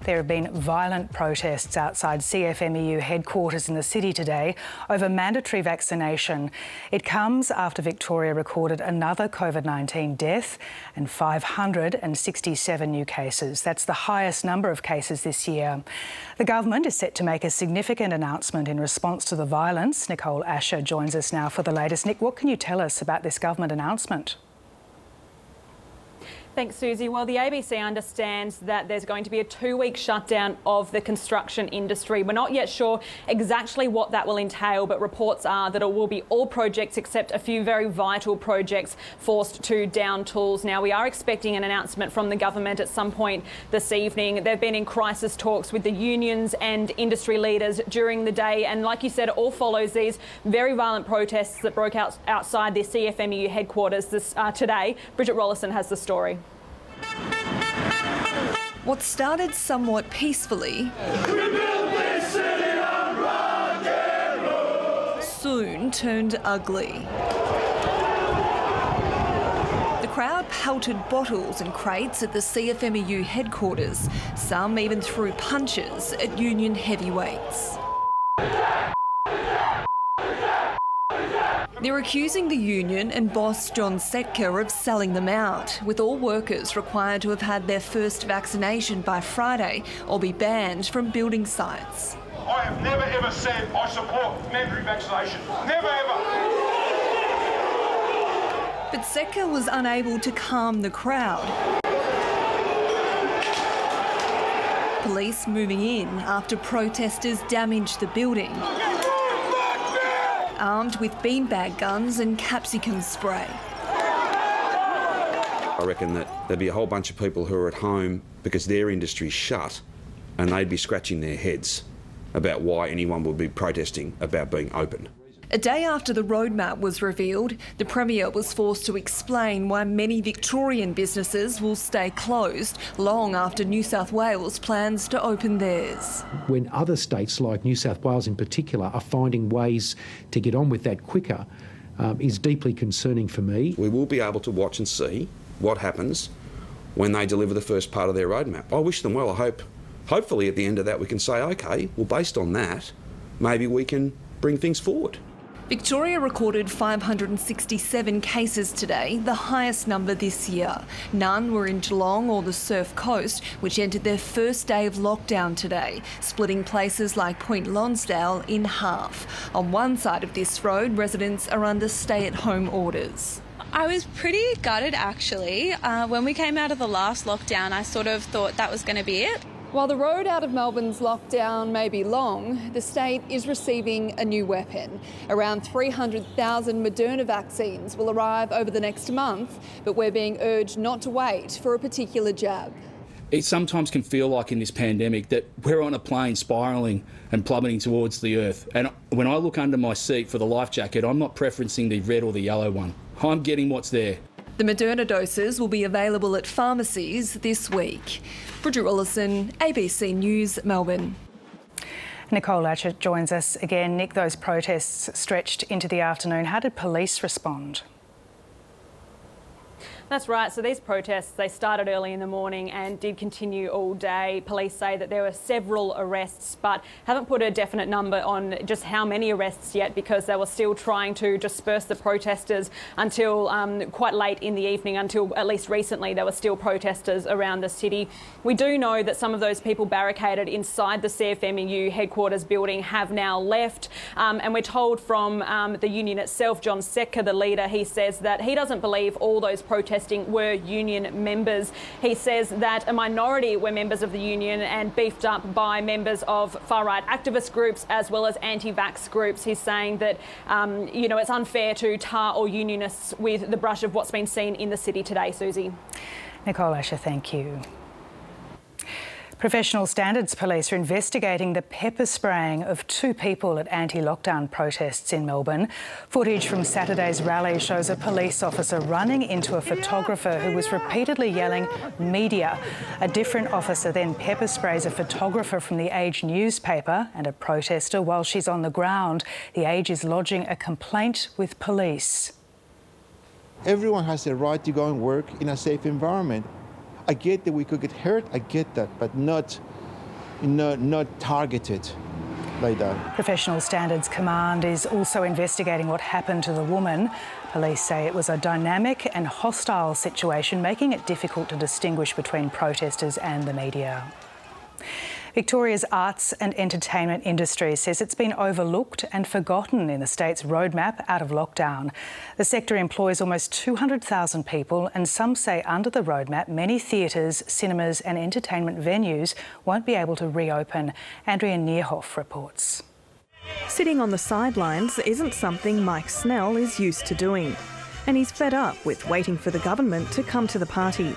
There have been violent protests outside CFMEU headquarters in the city today over mandatory vaccination. It comes after Victoria recorded another COVID-19 death and 567 new cases. That's the highest number of cases this year. The government is set to make a significant announcement in response to the violence. Nicole Asher joins us now for the latest. Nick, what can you tell us about this government announcement? Thanks, Susie. Well, the ABC understands that there's going to be a 2-week shutdown of the construction industry. We're not yet sure exactly what that will entail, but reports are that it will be all projects except a few very vital projects forced to down tools. Now, we are expecting an announcement from the government at some point this evening. They've been in crisis talks with the unions and industry leaders during the day. And like you said, it all follows these very violent protests that broke out outside the CFMEU headquarters today. Bridget Rollison has the story. What started somewhat peacefully soon turned ugly. The crowd pelted bottles and crates at the CFMEU headquarters. Some even threw punches at union heavyweights. They're accusing the union and boss John Setka of selling them out, with all workers required to have had their first vaccination by Friday or be banned from building sites. I have never ever said I support mandatory vaccination. Never ever. But Setka was unable to calm the crowd. Police moving in after protesters damaged the building, armed with beanbag guns and capsicum spray. I reckon that there'd be a whole bunch of people who are at home because their industry's shut and they'd be scratching their heads about why anyone would be protesting about being open. A day after the roadmap was revealed, the Premier was forced to explain why many Victorian businesses will stay closed long after New South Wales plans to open theirs. When other states, like New South Wales in particular, are finding ways to get on with that quicker, is deeply concerning for me. We will be able to watch and see what happens when they deliver the first part of their roadmap. I wish them well. Hopefully at the end of that we can say, OK, well, based on that, maybe we can bring things forward. Victoria recorded 567 cases today, the highest number this year. None were in Geelong or the Surf Coast, which entered their first day of lockdown today, splitting places like Point Lonsdale in half. On one side of this road, residents are under stay-at-home orders. I was pretty gutted, actually. When we came out of the last lockdown, I sort of thought that was going to be it. While the road out of Melbourne's lockdown may be long, the state is receiving a new weapon. Around 300,000 Moderna vaccines will arrive over the next month, but we're being urged not to wait for a particular jab. It sometimes can feel like in this pandemic that we're on a plane spiralling and plummeting towards the earth. And when I look under my seat for the life jacket, I'm not preferencing the red or the yellow one. I'm getting what's there. The Moderna doses will be available at pharmacies this week. Bridget Rollison, ABC News, Melbourne. Nicole Asher joins us again. Nick, those protests stretched into the afternoon. How did police respond? That's right. So these protests, they started early in the morning and did continue all day. Police say that there were several arrests, but haven't put a definite number on just how many arrests yet, because they were still trying to disperse the protesters until quite late in the evening. Until at least recently, there were still protesters around the city. We do know that some of those people barricaded inside the CFMEU headquarters building have now left. And we're told from the union itself, John Setka, the leader, he says that he doesn't believe all those protesters were union members. He says that a minority were members of the union and beefed up by members of far-right activist groups as well as anti-vax groups. He's saying that, it's unfair to tar all unionists with the brush of what's been seen in the city today, Susie. Nicole Asher, thank you. Professional Standards Police are investigating the pepper spraying of 2 people at anti-lockdown protests in Melbourne. Footage from Saturday's rally shows a police officer running into a photographer who was repeatedly yelling "media." A different officer then pepper sprays a photographer from The Age newspaper and a protester while she's on the ground. The Age is lodging a complaint with police. Everyone has a right to go and work in a safe environment. I get that we could get hurt, I get that, but not not targeted like that. Professional Standards Command is also investigating what happened to the woman. Police say it was a dynamic and hostile situation, making it difficult to distinguish between protesters and the media. Victoria's arts and entertainment industry says it's been overlooked and forgotten in the state's roadmap out of lockdown. The sector employs almost 200,000 people, and some say under the roadmap many theatres, cinemas and entertainment venues won't be able to reopen. Andrea Nierhoff reports. Sitting on the sidelines isn't something Mike Snell is used to doing, and he's fed up with waiting for the government to come to the party.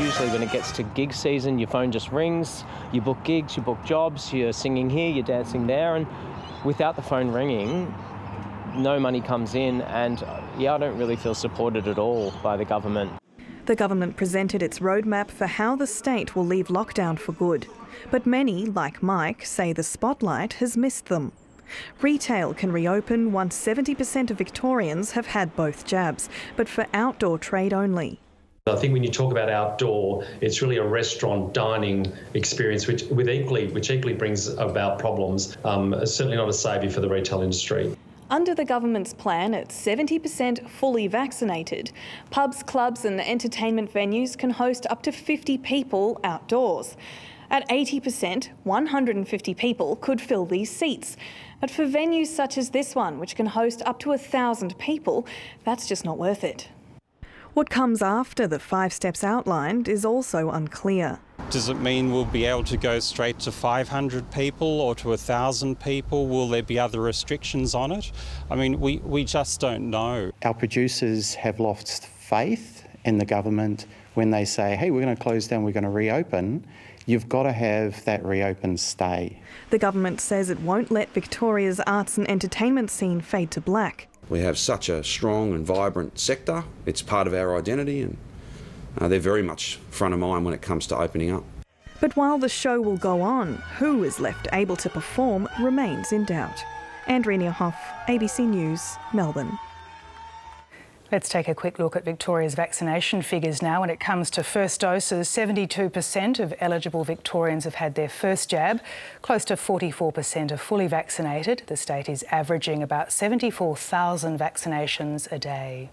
Usually when it gets to gig season, your phone just rings, you book gigs, you book jobs, you're singing here, you're dancing there, and without the phone ringing, no money comes in, and yeah, I don't really feel supported at all by the government. The government presented its roadmap for how the state will leave lockdown for good, but many, like Mike, say the spotlight has missed them. Retail can reopen once 70% of Victorians have had both jabs, but for outdoor trade only. I think when you talk about outdoor, it's really a restaurant dining experience, which equally brings about problems. Certainly not a saviour for the retail industry. Under the government's plan, at 70% fully vaccinated, pubs, clubs and entertainment venues can host up to 50 people outdoors. At 80%, 150 people could fill these seats. But for venues such as this one, which can host up to 1,000 people, that's just not worth it. What comes after the 5 steps outlined is also unclear. Does it mean we'll be able to go straight to 500 people or to 1,000 people? Will there be other restrictions on it? I mean, we just don't know. Our producers have lost faith in the government when they say, hey, we're going to close down, we're going to reopen. You've got to have that reopen stay. The government says it won't let Victoria's arts and entertainment scene fade to black. We have such a strong and vibrant sector. It's part of our identity, and they're very much front of mind when it comes to opening up. But while the show will go on, who is left able to perform remains in doubt. Andrea Nierhoff, ABC News, Melbourne. Let's take a quick look at Victoria's vaccination figures now. When it comes to first doses, 72% of eligible Victorians have had their first jab. Close to 44% are fully vaccinated. The state is averaging about 74,000 vaccinations a day.